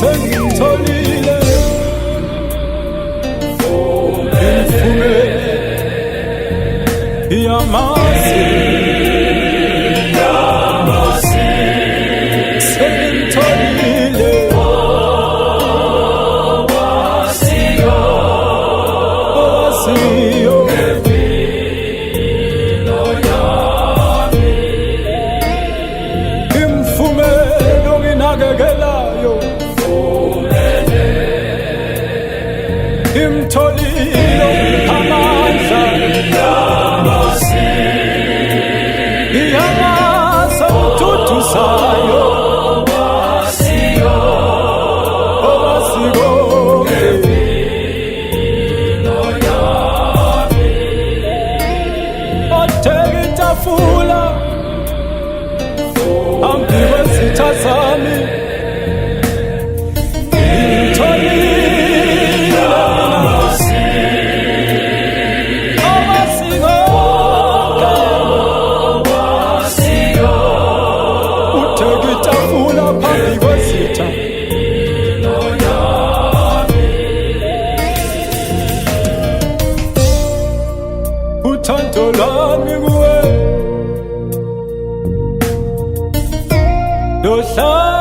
sengitholile Ngimfumene iyamazi sengitholile owaziyo ngempilo yami Ngimfumene onginakekelayo Ngimtholile amandla iyamazi amthuthuzayo owaziyo ngempilo yami otheka itafula phambi kwezitha zami uthando lwami kuwe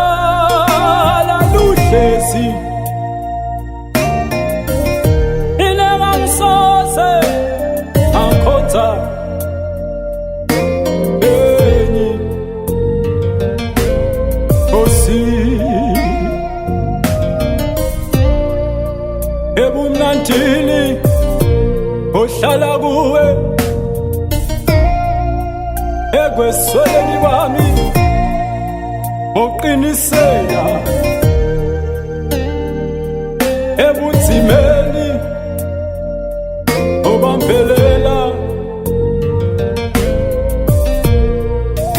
lohlala luhlezi inengamsoze angikhonza enyi Nkosi ebumnandini ohlala kuwe ekwesweleni kwami oqinisela ebunzimeni obambelela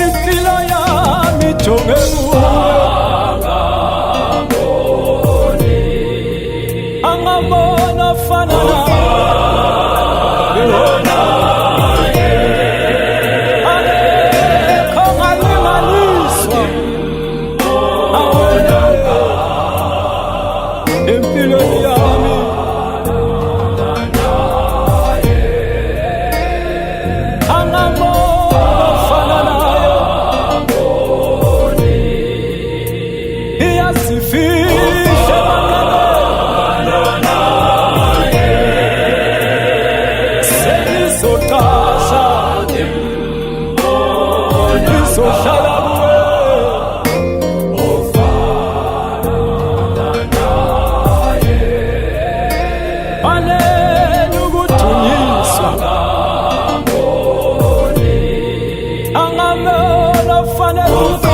impilo yami jonge kuwe angabona fana Angabona fanele